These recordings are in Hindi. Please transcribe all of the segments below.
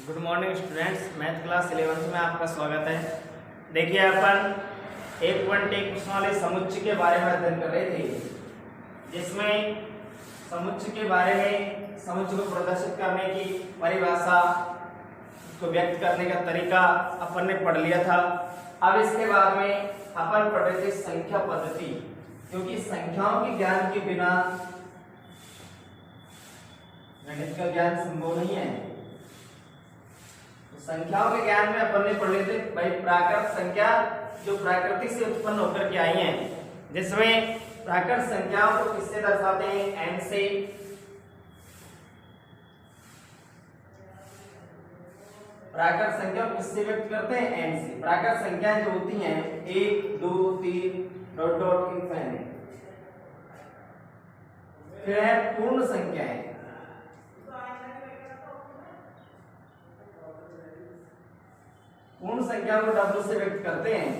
Good morning students, math class 11th में आपका स्वागत है। देखिए अपन 1.1 क्वेश्चन वाले समुच्चय के बारे में अध्ययन कर रहे थे, जिसमें समुच्चय के बारे में समुच्चय को प्रदर्शित करने की परिभाषा, उसको व्यक्त करने का तरीका अपन ने पढ़ लिया था। अब इसके बाद में अपन पढ़ रहे थे संख्या पद्धति, क्योंकि संख्याओं के ज्ञान के बिना गणित का ज्ञान संभव नहीं है। संख्याओं के ज्ञान में अपन ने पढ़ लिए थे भाई प्राकृत संख्या जो प्राकृतिक से उत्पन्न होकर के आई हैं, जिसमें प्राकृत संख्याओं को किससे दर्शाते हैं? n से। प्राकृत संख्या को किससे व्यक्त करते हैं? n से। प्राकृत संख्याएं जो होती हैं 1 2 3 डॉट डॉट इनफिनिट। फिर है पूर्ण संख्याएं। पूर्ण संख्या को W से व्यक्त करते हैं,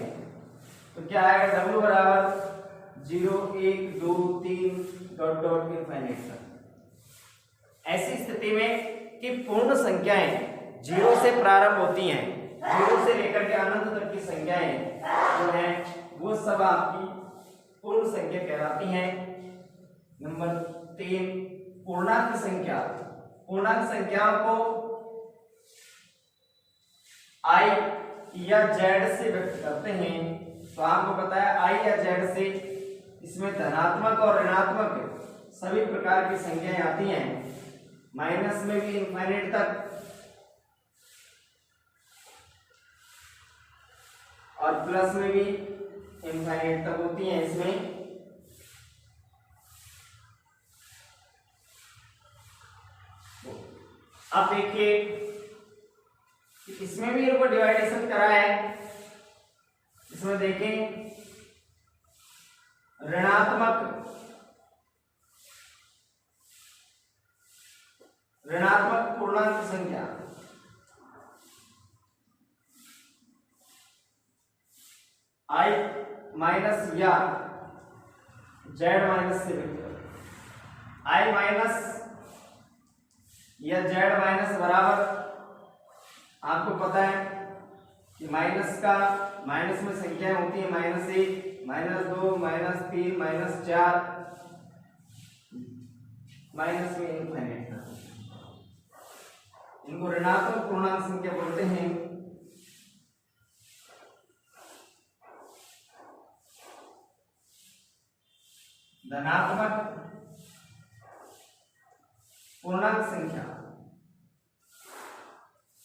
तो क्या आएगा? W बराबर 0 1 2 3 डॉट डॉट इनफिनिट तक। ऐसी स्थिति में कि पूर्ण संख्याएं 0 से प्रारंभ होती हैं, 0 से लेकर के अनंत तक की संख्याएं जो हैं वो सब आपकी पूर्ण संख्या कहलाती हैं। नंबर 3 पूर्णांक संख्या। पूर्णांक संख्याओं को I या Z से व्यक्त करते हैं, तो आपको पता है I या Z से इसमें धनात्मक और ऋणात्मक सभी प्रकार की संख्याएं आती हैं, माइनस में भी इनफिनिट तक और प्लस में भी इनफिनिट तक होती हैं। इसमें अब देखिए इसमें भी इनको डिवाइडेशन करा है। इसमें देखें ऋणात्मक पूर्णांक संख्या I माइनस या Z माइनस से I माइनस या Z माइनस बराबर, आपको पता है कि माइनस में संख्याएं होती है -1 -2 -3 -4 माइनस में इनफिनिट। इनको ऋणात्मक पूर्णांक संख्या बोलते हैं। धनात्मक पूर्णांक संख्या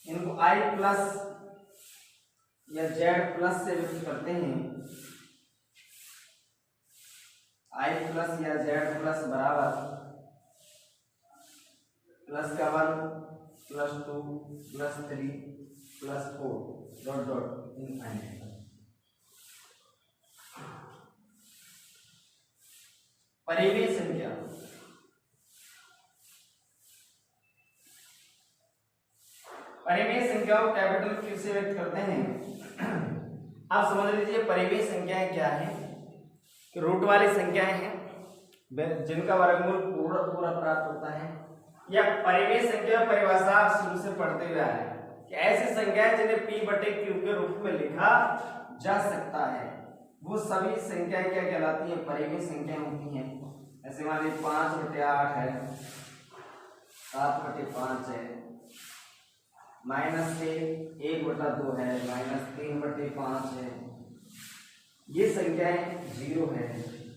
इनको I प्लस या Z प्लस से व्यक्त करते हैं। I प्लस या Z प्लस बराबर +1 +2 +3 +4 डॉट डॉट इनफिनिट। परिमेय संख्या। परिमेय संख्याओं को कैपिटल Q से व्यक्त करते हैं। आप समझ लीजिए परिमेय संख्याएं क्या हैं कि रूट वाली संख्याएं हैं जिनका वर्गमूल पूरा प्राप्त होता है, या परिमेय संख्या परिभाषा आप शुरू से पढ़ते हुए आए कि ऐसी संख्याएं जिन्हें P/Q के रूप में लिखा जा सकता है, वो सभी संख्याएं क्या कहलाती हैं? परिमेय संख्याएं होती हैं। ऐसे मान लीजिए 5/8 है, 7/5 है, -1/2 है, -3/5 है। ये संख्याएं 0 है,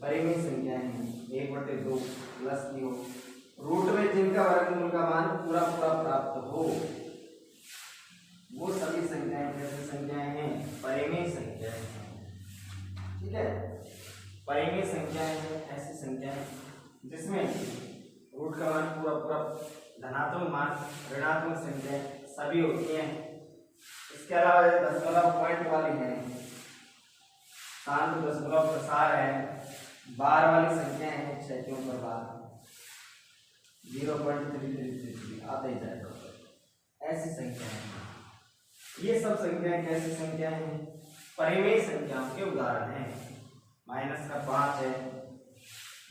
परिमेय संख्याएं हैं। 1/2 प्लस की हो, रूट में जिनका वर्गमूल का मान पूरा प्राप्त हो, वो सभी संख्याएं कैसी संख्याएं हैं? परिमेय संख्याएं हैं। ठीक है, परिमेय संख्याएं हैं ऐसी संख्याएं जिसमें रूट का मान पूरा धनात्मक मान, ऋणात्मक संख्याएं सभी होती हैं। इसके अलावा दशमलव पॉइंट वाली है, शांत दशमलव प्रसार है, बार वाली संख्याएं हैं, छेदियों पर बार 0.3333 आता ही जाएगा। ऐसी संख्याएं हैं। ये सब संख्याएं कैसी संख्याएं हैं? परिमेय संख्याओं के उदाहरण हैं। -5 है,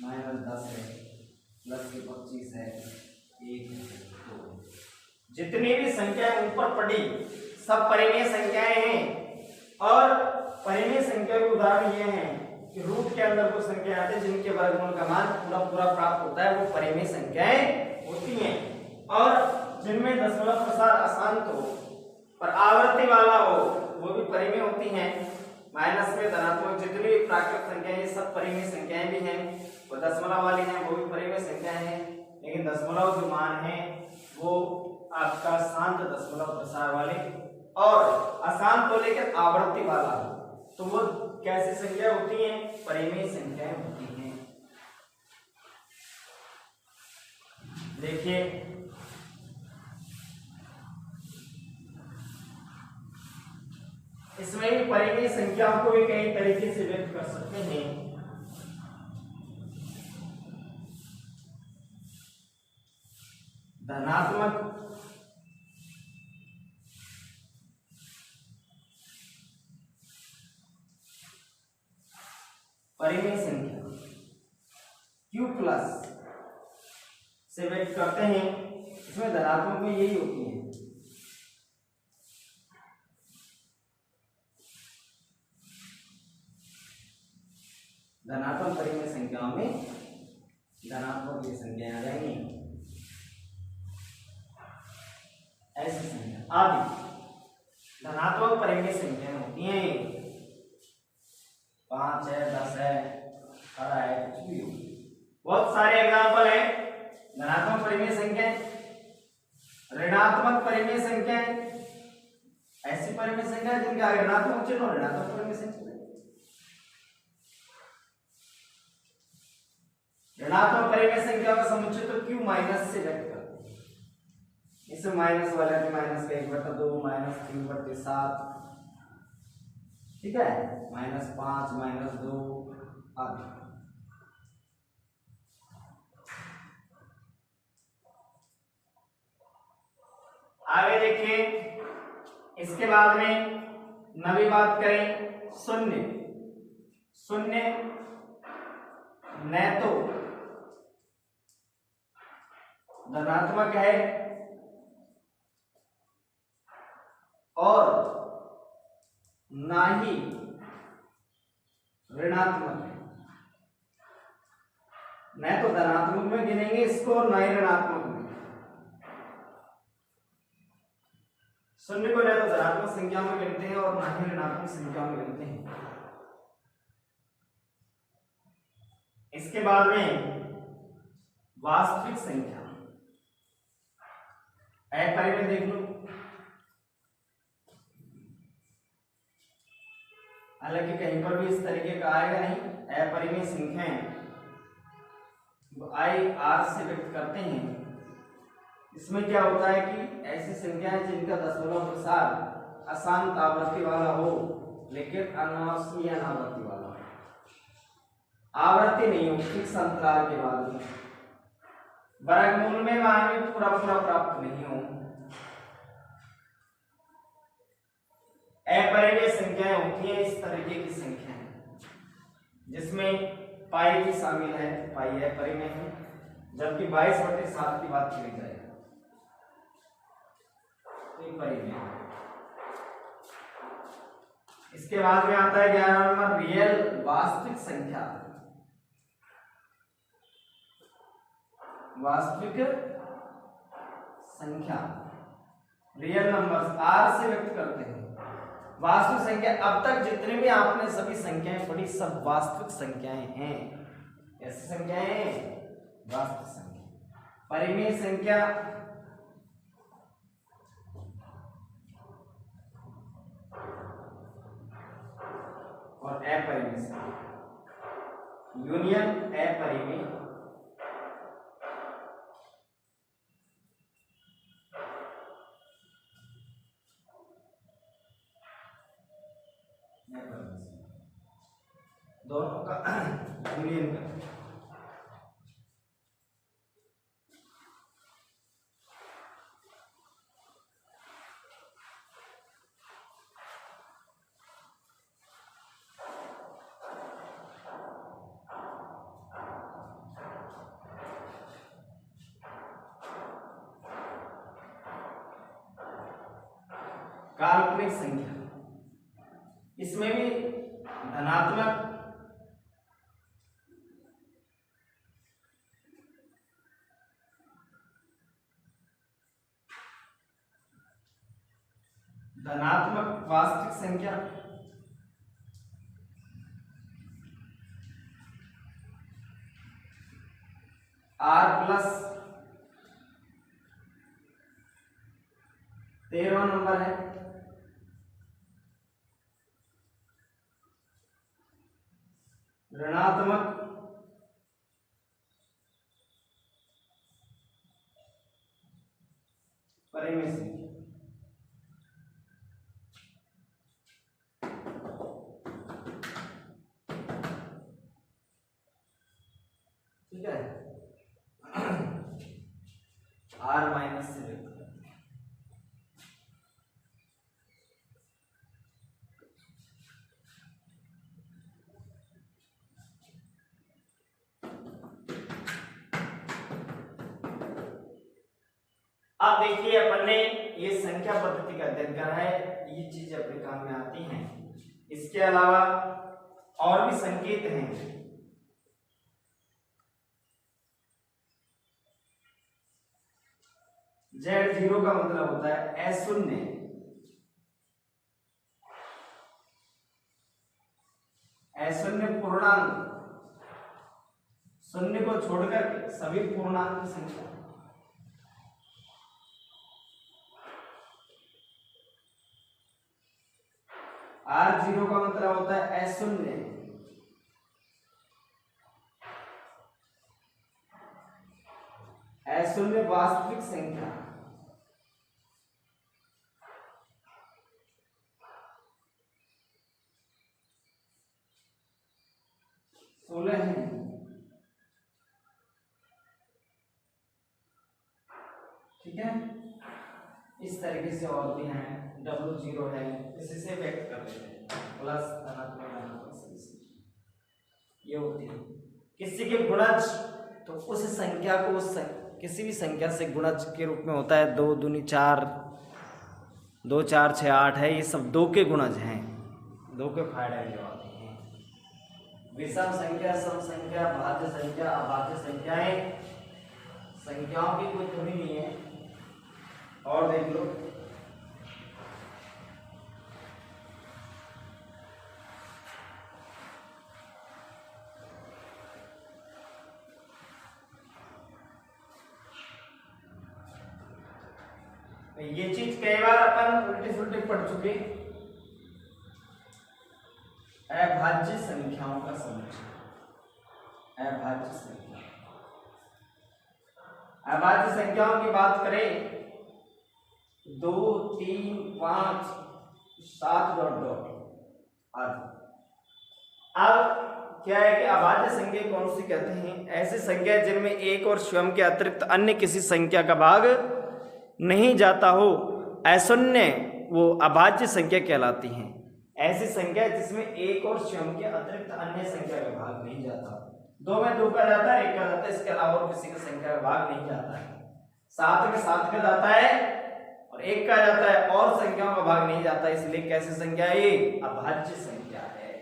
-10 है, +25 है, 1 2 जितनी भी संख्याएं ऊपर पड़ी सब परिमेय संख्याएं हैं। और परिमेय संख्या के उदाहरण ये हैं कि रूट के अंदर वो संख्याएं आती हैं जिनके वर्गमूल का मान पूरा पूरा प्राप्त होता है, वो परिमेय संख्याएं होती हैं। और जिनमें दशमलव प्रसार अशांत हो और आवर्ती वाला हो वो भी परिमेय होती हैं। माइनस में धनात्मक जितनी भी प्राकृत संख्याएं ये सब परिमेय संख्याएं भी हैं, वो दशमलव वाली हैं वो भी परिमेय संख्याएं हैं। लेकिन दशमलव जो मान है वो आपका शांत दशमलव प्रसार वाले और अशांत को लेकर आवर्ती वाला हो तो वो कैसी संख्या होती हैं? परिमेय संख्याएं होती हैं। देखिए इसमें भी परिमेय संख्याओं को भी कई तरीके से व्यक्त कर सकते हैं। धनात्मक परिमेय संख्या q प्लस से व्यक्त करते हैं। इसमें धनात्मक में यही होती है। धनात्मक परिमेय संख्याओं में धनात्मक ये संख्याएं आ जाएंगी, ऐसी संख्या आदि धनात्मक परिमेय संख्याएं होती हैं। 5 है, 10 है, 18 है, कुछ भी हो। बहुत सारे एग्जाम्पल हैं धनात्मक परिमेय संख्याएं, ऋणात्मक परिमेय संख्याएं, ऐसी परिमेय संख्या जिनका ऋणात्मक चिन्ह और ऋणात्मक परिमेय संख्या। ऋणात्मक परिमेय संख्या का समुच्चय तो q माइनस से व्यक्त करते हैं। इसमें माइनस वाला भी माइनस का 1/2 माइनस 3/7, ठीक है, -5 -2 आदि। आगे देखिए इसके बाद में नवी बात करें शून्य। शून्य न तो धनात्मक है और ना ही ऋणात्मक है। न तो धनात्मक में गिनेंगे इसको और न ही ऋणात्मक में। शून्य को न तो धनात्मक संख्या में गिनते हैं और न ही ऋणात्मक संख्या में गिनते हैं। इसके बाद में वास्तविक संख्या अपरिमेय देख लो। हालांकि कहीं पर भी इस तरीके का आएगा नहीं। अपरिमेय संख्याएं आई आर से व्यक्त करते हैं। इसमें क्या होता है कि ऐसी संख्याएं जिनका दशमलव प्रसार अशांत आवृत्ति वाला हो लेकिन अनावश्यक अनावृत्ति वाला हो, आवृत्ति नहीं हो, फिक्स अंतराल के बाद वर्गमूल में मान भी पूरा पूरा प्राप्त नहीं हो, अपरिमेय संख्याएं होती हैं। इस तरीके की संख्याएं जिसमें पाई भी शामिल है, पाई अपरिमेय है, जबकि 22/7 की बात करी जाए तो परिमेय। इसके बाद में आता है 11 नंबर रियल वास्तविक संख्या। वास्तविक संख्या रियल नंबर्स आर से व्यक्त करते हैं। वास्तविक संख्या अब तक जितने भी आपने सभी संख्याएं पढ़ी सब वास्तविक संख्याएं हैं। ऐसी संख्याएं हैं वास्तविक संख्या। परिमेय संख्या और अपरिमेय संख्या, यूनियन अपरिमेय दोनों का यूनियन का। काल्पनिक संख्या, इसमें भी धनात्मक वास्तविक संख्या r प्लस 13वां नंबर है ऋणात्मक परिमेय संख्या। ठीक है, r माइनस से व्यक्त करते हैं। अब देखिए अपन ने ये संख्या पद्धति का अध्ययन करा है, ये चीज अपने काम में आती हैं। इसके अलावा और भी संकेत हैं। Z0 का मतलब होता है अशून्य, अशून्य पूर्णांक, शून्य को छोड़कर के सभी पूर्णांक की संख्या। R0 का मतलब होता है अशून्य, अशून्य वास्तविक संख्या। सोलह है। ठीक है, इस तरीके से और भी हैं। W0 है, इसी से व्यक्त कर देते हैं, प्लस धनात्मक ये होती है। किसी के गुणज, तो उस संख्या को किसी भी संख्या से गुणज के रूप में होता है। 2 दूनी 4, 2 4 6 8 है, ये सब 2 के गुणज हैं, 2 के फायदे जो आते हैं। विषम संख्या, सम संख्या, भाज्य संख्या, अभाज्य संख्याएं, संख्याओं की कोई कमी नहीं है। और देख लो, ये चीज कई बार अपन उल्टे सुल्टे पढ़ चुके। अभाज्य संख्याओं का समुच्चय, अभाज्य संख्या, अभाज्य संख्याओं की बात करें 2 3 5 7 डॉट डॉट आदि। अब क्या है कि अभाज्य संख्या कौन सी कहते हैं? ऐसी संख्या जिनमें एक और स्वयं के अतिरिक्त अन्य किसी संख्या का भाग नहीं जाता हो, अशून्य वो अभाज्य संख्या कहलाती हैं। ऐसी संख्या जिसमें एक और स्वयं के अतिरिक्त अन्य संख्या का भाग नहीं जाता। 2 में 2 का जाता है, 1 का जाता है, इसके अलावा और किसी का संख्या का भाग नहीं जाता है। 7 में 7 का जाता है और 1 का जाता है, और संख्याओं का भाग नहीं जाता, इसलिए कैसी संख्या है? ये अभाज्य संख्या है।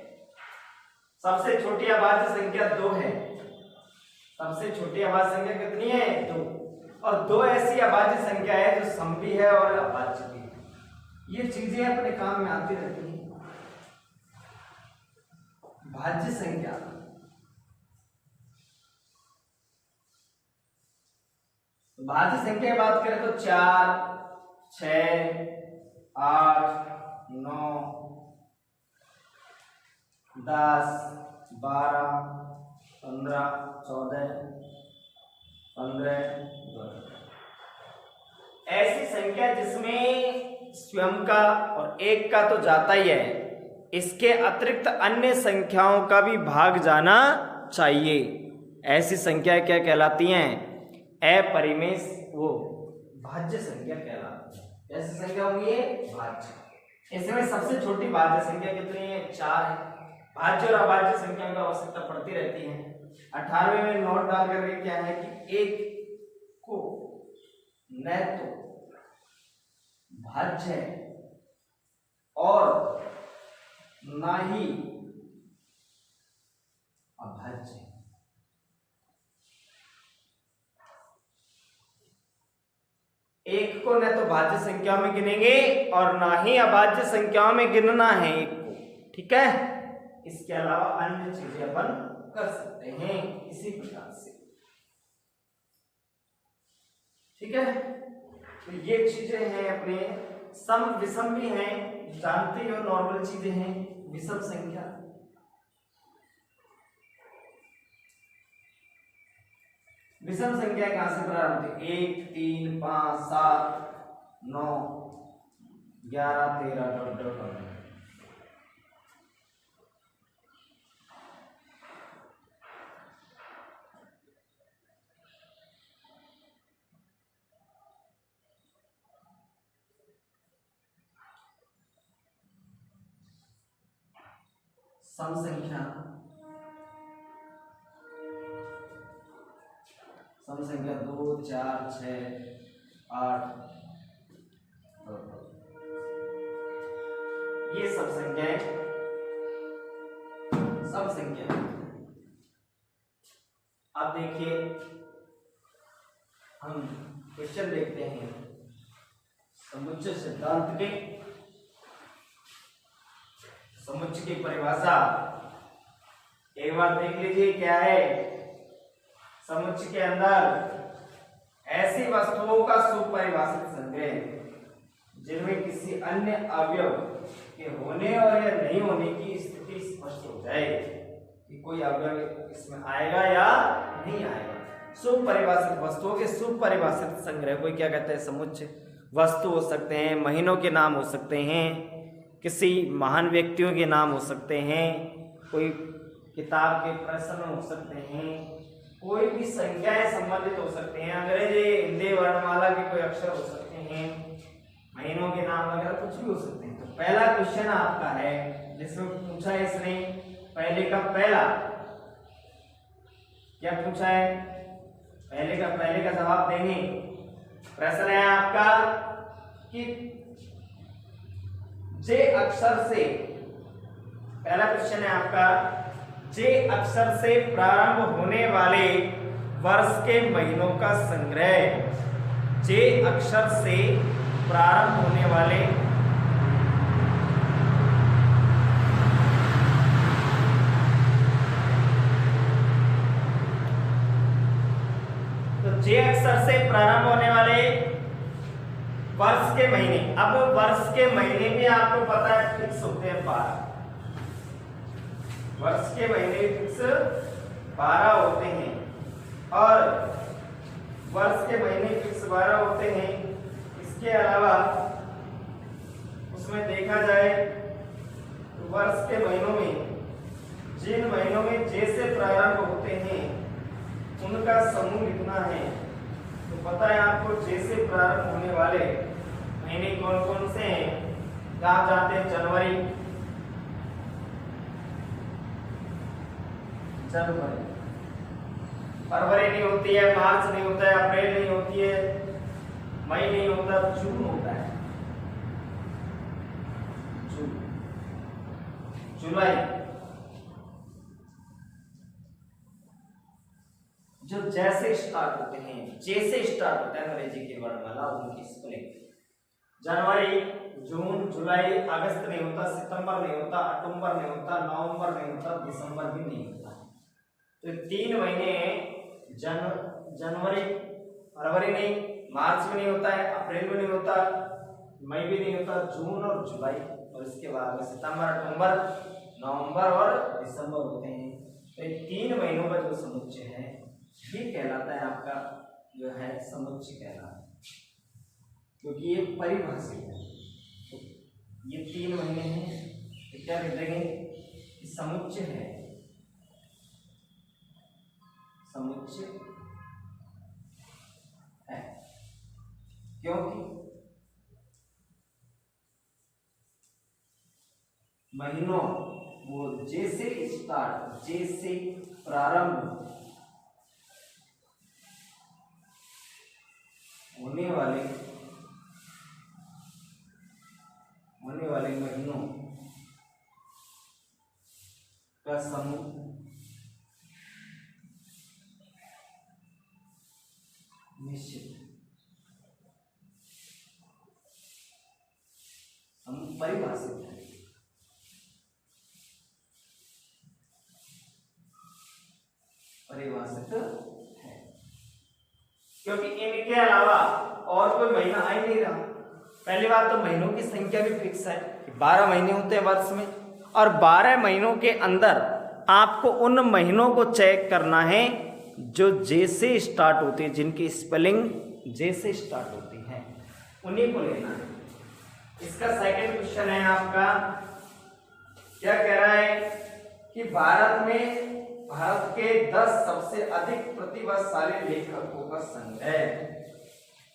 सबसे छोटी अभाज्य संख्या 2 है। सबसे छोटी अभाज्य संख्या कितनी है? 2। और 2 ऐसी अभाज्य संख्या है जो सम भी है और अभाज्य भी है। ये चीजें अपने काम में आती रहती हैं। भाज्य संख्या, भाज्य संख्या की बात करें तो 4 6 8 9 10 12 15 14 15 12 ऐसी संख्या जिसमें स्वयं का और 1 का तो जाता ही है, इसके अतिरिक्त अन्य संख्याओं का भी भाग जाना चाहिए। ऐसी संख्या क्या कहलाती हैं? अपरिमेय वो भाज्य संख्या कहलाती है। ऐसी संख्या होंगी भाज्य। इसमें सबसे छोटी भाज्य संख्या कितनी है? 4 है। भाज्य और अभाज्य संख्या की आवश्यकता पड़ती रहती है। 18वें में नोट डाल करके क्या है कि 1 को न तो भाज्य और ना ही अभाज्य। एक को न तो भाज्य संख्याओं में गिनेंगे और ना ही अभाज्य संख्याओं में गिनना है एक को, ठीक है। इसके अलावा अन्य चीजें अपन कर सकते हैं इसी प्रकार से, ठीक है। तो ये चीजें हैं अपने सम विषम भी हैं, जानते हो नॉर्मल चीजें हैं। विषम संख्या विषम संख्या कहां से प्रारंभ होती है? 1 3 5 7 9 11 13 डॉट डॉट डॉट। सम संख्या 2 4 6 8 ये सब संख्याएं सम संख्या। अब देखिए हम क्वेश्चन देखते हैं समुच्चय सिद्धांत के। समुच्चय की परिभाषा एक बार देख लीजिए क्या है। समुच्चय के अंदर ऐसी वस्तुओं का सुपरिभाषित संग्रह जिनमें किसी अन्य अवयव के होने और या नहीं होने की स्थिति स्पष्ट हो जाए कि कोई अवयव इसमें आएगा या नहीं आएगा। सुपरिभाषित वस्तुओं के सुपरिभाषित संग्रह को क्या कहते हैं? समुच्चय। वस्तु हो सकते हैं, महीनों के नाम हो सकते हैं, किसी महान व्यक्तियों के नाम हो सकते हैं, कोई किताब के प्रश्न हो सकते हैं, कोई भी संख्याएं संबंधित हो सकते हैं, अंग्रेजी हिंदी वर्णमाला के कोई अक्षर हो सकते हैं, महीनों के नाम वगैरह कुछ भी हो सकते हैं। तो पहला क्वेश्चन आपका है जिसमें पूछा है इसने पहले का पहला क्या पूछा है? पहले का जवाब देंगे। प्रश्न है आपका कि जे अक्षर से, पहला क्वेश्चन है आपका, जे अक्षर से प्रारंभ होने वाले वर्ष के महीनों का संग्रह। जे अक्षर से प्रारंभ होने वाले तो जे अक्षर से प्रारंभ होने वाले वर्ष के महीने। अब वर्ष के महीने में आपको पता है फिक्स होते हैं 12। वर्ष के महीने फिक्स 12 होते हैं और वर्ष के महीने फिक्स 12 होते हैं। इसके अलावा उसमें देखा जाए तो वर्ष के महीनों में जिन महीनों में जे से प्रारंभ होते हैं उनका समूह लिखना है। तो पता है आपको जे से प्रारंभ होने वाले महीने कौन कौन से हैं? आप जानते हैं जनवरी, फरवरी नहीं होती है, मार्च नहीं होता है, अप्रैल नहीं होती है, मई नहीं होता, जून होता है, जुलाई। जो जैसे स्टार्ट होते हैं, जैसे स्टार्ट होता है अंग्रेजी की वर्णमाला उनकी स्पेलिंग। जनवरी, जून, जुलाई, अगस्त नहीं होता, सितंबर नहीं होता, अक्टूबर नहीं होता, नवंबर नहीं होता, दिसंबर भी नहीं होता। तो 3 महीने जनवरी, फरवरी नहीं, मार्च भी नहीं होता है, अप्रैल भी नहीं होता, मई भी नहीं होता, जून और जुलाई, और इसके बाद में सितंबर, अक्टूबर, नवंबर और दिसंबर होते हैं। तो 3 महीनों का जो समुच्चय है ये कहलाता है आपका जो है समुच्चय कहलाता है, क्योंकि ये परिभाषित है। तो ये 3 महीने हैं तो क्या कह देंगे? समुच्चय है, समुच्चय है, क्योंकि महीनों वो जैसे स्टार्ट, जैसे प्रारंभ होने वाले महीनों परिभाषित है। परिभाषित है क्योंकि इनके अलावा और कोई महीना आ ही नहीं रहा। पहली बात तो महीनों की संख्या भी फिक्स है, 12 महीने होते हैं वर्ष में, और 12 महीनों के अंदर आपको उन महीनों को चेक करना है जो जे से स्टार्ट होती है, जिनकी स्पेलिंग जे से स्टार्ट होती है, उन्हीं को लेना है। इसका सेकंड क्वेश्चन है आपका, क्या कह रहा है कि भारत के 10 सबसे अधिक प्रतिभाशाली लेखकों का संग्रह।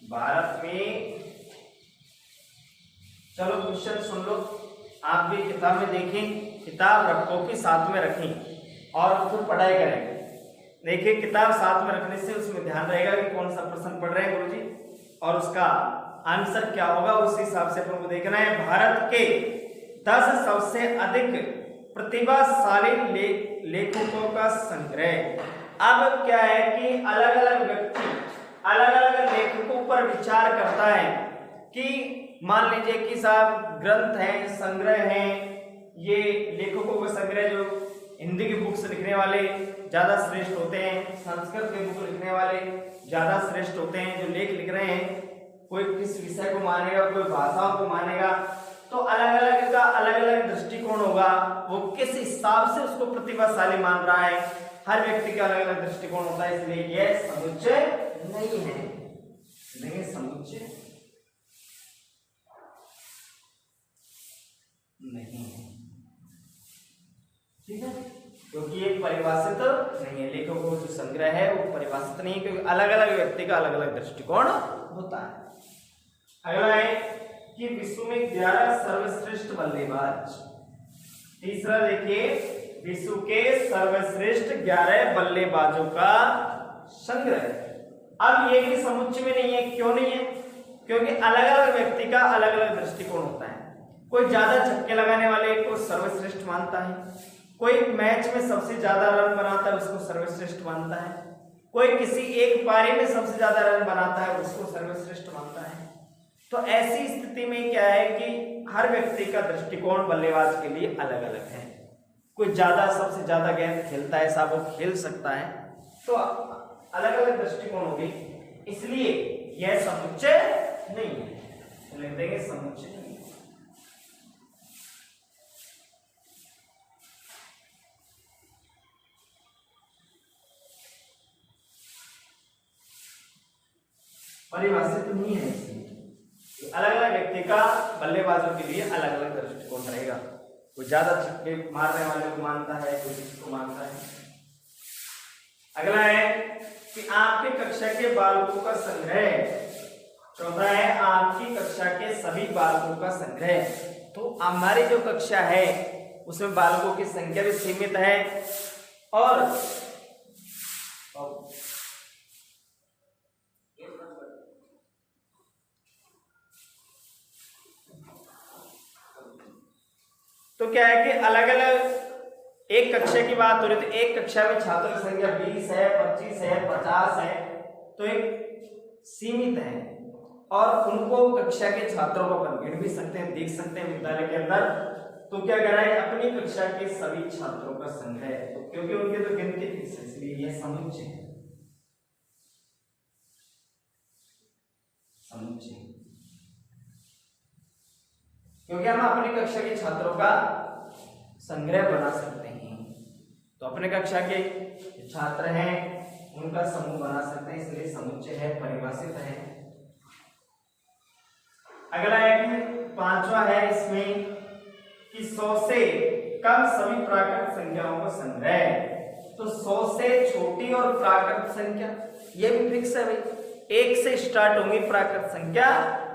भारत में, चलो क्वेश्चन सुन लो, आप भी किताब में देखें, किताब कॉपी साथ में रखें और फिर पढ़ाई करें। देखिए किताब साथ में रखने से उसमें ध्यान रहेगा कि कौन सा प्रश्न पढ़ रहे हैं गुरुजी और उसका आंसर क्या होगा, उस हिसाब से अपन को देखना है। भारत के 10 सबसे अधिक प्रतिभाशाली लेखकों का संग्रह। अब क्या है कि अलग अलग व्यक्ति अलग अलग लेखकों पर विचार करता है कि मान लीजिए कि साहब ग्रंथ हैं, संग्रह हैं, ये लेखकों का संग्रह जो हिंदी की बुक्स लिखने वाले ज्यादा श्रेष्ठ होते हैं, संस्कृत के बुक लिखने वाले ज्यादा श्रेष्ठ होते हैं, जो लेख लिख रहे हैं, कोई किस विषय को मानेगा, कोई भाषाओं को मानेगा, तो अलग अलग का अलग अलग दृष्टिकोण होगा, वो किस हिसाब से उसको प्रतिभाशाली मान रहा है, हर व्यक्ति का अलग अलग दृष्टिकोण होता है, इसलिए यह समुच्चय नहीं है, नहीं समुच्चय नहीं है, ठीक है, क्योंकि ये परिभाषित नहीं है, लेखकों का जो संग्रह है वो परिभाषित नहीं है, क्योंकि अलग अलग व्यक्ति का अलग अलग दृष्टिकोण होता है। अगला है कि विश्व में 11 सर्वश्रेष्ठ बल्लेबाज। तीसरा देखिए, विश्व के सर्वश्रेष्ठ 11 बल्लेबाजों का संग्रह। अब ये भी समुच्चय में नहीं है, क्यों नहीं है? क्योंकि अलग अलग व्यक्ति का अलग अलग दृष्टिकोण होता है। कोई ज्यादा छक्के लगाने वाले को सर्वश्रेष्ठ मानता है, कोई मैच में सबसे ज्यादा रन बनाता है उसको सर्वश्रेष्ठ मानता है, कोई किसी एक पारी में सबसे ज्यादा रन बनाता है उसको सर्वश्रेष्ठ मानता है। तो ऐसी स्थिति में क्या है कि हर व्यक्ति का दृष्टिकोण बल्लेबाज के लिए अलग अलग है। कोई ज्यादा सबसे ज्यादा गेंद खेलता है, साहब वो खेल सकता है, तो अलग अलग दृष्टिकोण होगी, इसलिए यह समुच्चय नहीं है, लिख देंगे समुच्चय नहीं है। परिभाषित नहीं है, इसलिए अलग अलग व्यक्ति का बल्लेबाजों के लिए अलग अलग दृष्टिकोण रहेगा। कोई ज्यादा छक्के मारने वाले को मानता है, कोई किसको मानता है। अगला है कि आपकी कक्षा के बालकों का संग्रह। चौथा है आपकी कक्षा के सभी बालकों का संग्रह। तो हमारी जो कक्षा है उसमें बालकों की संख्या भी सीमित है और तो क्या है कि अलग अलग एक कक्षा की बात हो रही, तो एक कक्षा में छात्रों की संख्या 20 है, 25 है, 50 है, तो एक सीमित है और उनको कक्षा के छात्रों को अपन गिन भी सकते हैं, देख सकते हैं विद्यालय के अंदर। तो क्या कर रहा है, अपनी कक्षा के सभी छात्रों का संग्रह, तो क्योंकि उनके तो गिनती फिक्स है इसलिए यह समुच्चय समुच्चय क्योंकि हम अपनी कक्षा के छात्रों का संग्रह बना सकते हैं, तो अपने कक्षा के छात्र हैं उनका समूह बना सकते हैं, इसलिए समुच्चय है, परिभाषित है। अगला है कि पांचवा है इसमें कि 100 से कम सभी प्राकृत संख्याओं का संग्रह। तो 100 से छोटी और प्राकृत संख्या ये भी फिक्स है भाई, 1 से स्टार्ट होंगी प्राकृत संख्या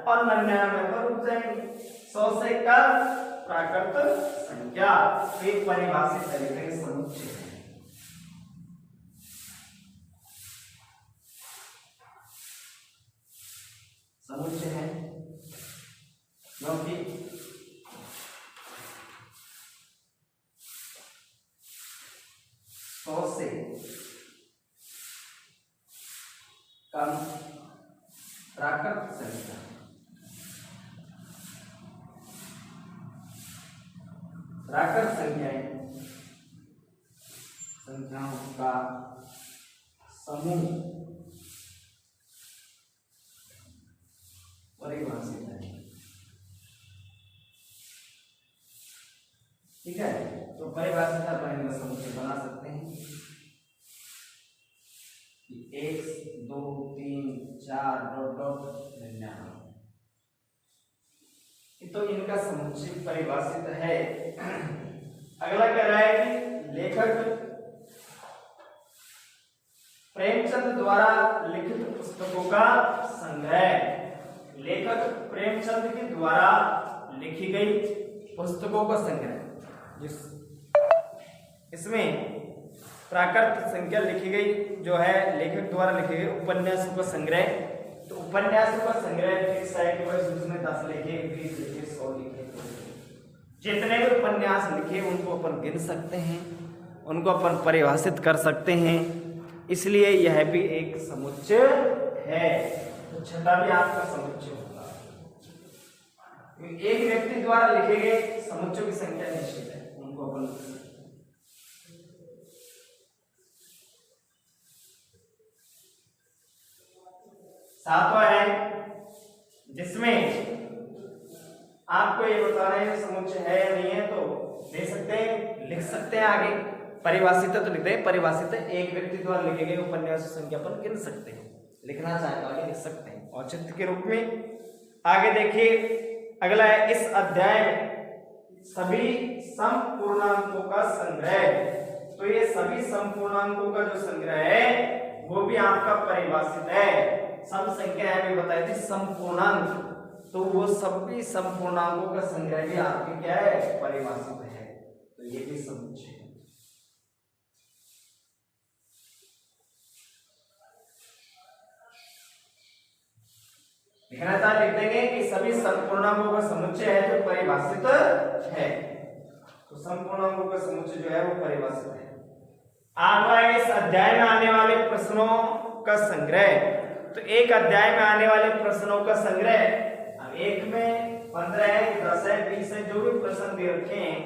और 99 पर रुक जाएंगी। 100 से कम प्राकृत संख्या एक परिभाषित तरीके से समुच्चय है। समुच्चय है क्योंकि 100 से कम प्राकृत संख्या प्राकृत संख्याओं का समूह परिभाषित है। ठीक है, तो परिभाषित अपन इनका समुच्चय बना सकते हैं कि 1 2 3 4 डॉट डॉट 99। तो इनका समुच्चय परिभाषित है। अगला कह रहा है कि लेखक प्रेमचंद द्वारा लिखित पुस्तकों का संग्रह। लेखक प्रेमचंद के द्वारा लिखी गई पुस्तकों का संग्रह, इसमें प्राकृत संख्या लिखी गई जो है लेखक द्वारा लिखे गए उपन्यासों का संग्रह। तो उपन्यासों का संग्रह फिक्स है कि उसमें 10 लिखे, 20 लिखे, 100 लिखे, जितने भी उपन्यास लिखे उनको अपन गिन सकते हैं, उनको अपन परिभाषित कर सकते हैं। इसलिए यह भी एक समुच्चय है। तो छठा भी आपका समुच्चय होगा। एक व्यक्ति द्वारा लिखे गए समुच्चयों की संख्या निश्चित है, उनको अपन सातवां है जिसमें आपको ये बताना है समुच्चय है या नहीं है, तो दे सकते हैं, लिख सकते हैं आगे। परिभाषित तो लिखते हैं, परिभाषित एक व्यक्ति द्वारा लिखे गए उपन्यास संख्या पर गिन सकते हैं, लिखना चाहे तो आगे लिख सकते हैं औचित्य के रूप में। आगे देखिए अगला है इस अध्याय में सभी समपूर्णांकों का संग्रह। तो ये सभी समपूर्णांकों का जो संग्रह है वो भी आपका परिभाषित है। सम संख्या में बताई थी समपूर्णांक, तो वो सभी समपूर्णांकों का संग्रह भी आपके क्या है, परिभाषित है। तो ये भी समुच्चय है। लिखना चाहे लिख देंगे कि सभी समपूर्णांकों का समुच्चय है जो परिभाषित है। तो समपूर्णांकों का समुच्चय जो है वो परिभाषित है। आठवां इस अध्याय में आने वाले प्रश्नों का संग्रह। तो एक अध्याय में आने वाले प्रश्नों का संग्रह, अब एक में 15 है, 10 है, 20 है, जो भी प्रश्न दे रखे हैं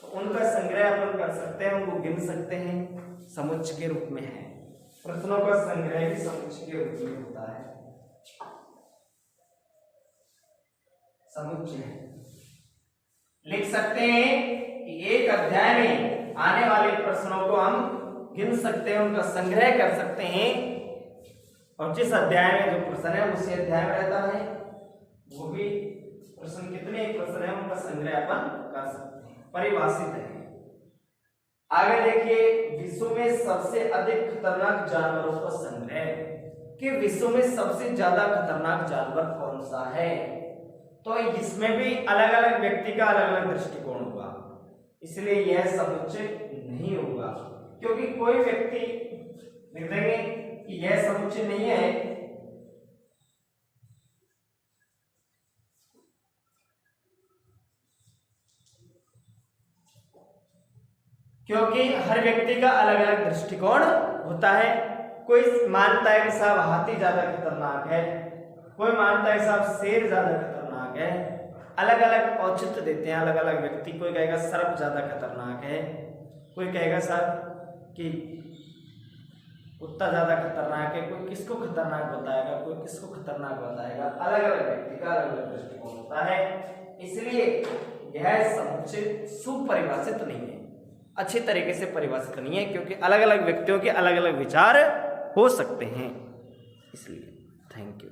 तो उनका संग्रह अपन कर सकते हैं, उनको गिन सकते हैं, समुच्चय के रूप में है। प्रश्नों का संग्रह भी समुच्चय के रूप में होता है, समुच्चय। लिख सकते हैं कि एक अध्याय में आने वाले प्रश्नों को हम गिन सकते हैं, उनका संग्रह कर सकते हैं, और जिस अध्याय में जो प्रश्न है उसी अध्याय में रहता है वो भी प्रश्न, कितने प्रश्न है उनका संग्रह अपन कर सकते हैं, परिभाषित है। आगे देखिए विश्व में सबसे अधिक खतरनाक जानवरों का संग्रह, कि विश्व में सबसे ज्यादा खतरनाक जानवर कौन सा है। तो इसमें भी अलग अलग व्यक्ति का अलग अलग दृष्टिकोण होगा, इसलिए यह समुच्चय नहीं होगा, क्योंकि कोई व्यक्ति लिख देंगे कि यह समुच्चय नहीं है, क्योंकि हर व्यक्ति का अलग अलग दृष्टिकोण होता है। कोई मानता है कि साहब हाथी ज्यादा खतरनाक है, कोई मानता है साहब शेर ज्यादा खतरनाक है, अलग अलग औचित्य देते हैं अलग अलग व्यक्ति। कोई कहेगा सर्प ज्यादा खतरनाक है, कोई कहेगा साहब कि कुत्ता ज्यादा खतरनाक है, कोई किसको खतरनाक बताएगा, कोई किसको खतरनाक बताएगा। अलग अलग व्यक्ति का अलग अलग दृष्टिकोण होता है, इसलिए यह समुच्चय सुपरिभाषित नहीं है, अच्छी तरीके से परिभाषित नहीं है, क्योंकि अलग अलग व्यक्तियों के अलग अलग विचार हो सकते हैं। इसलिए थैंक यू।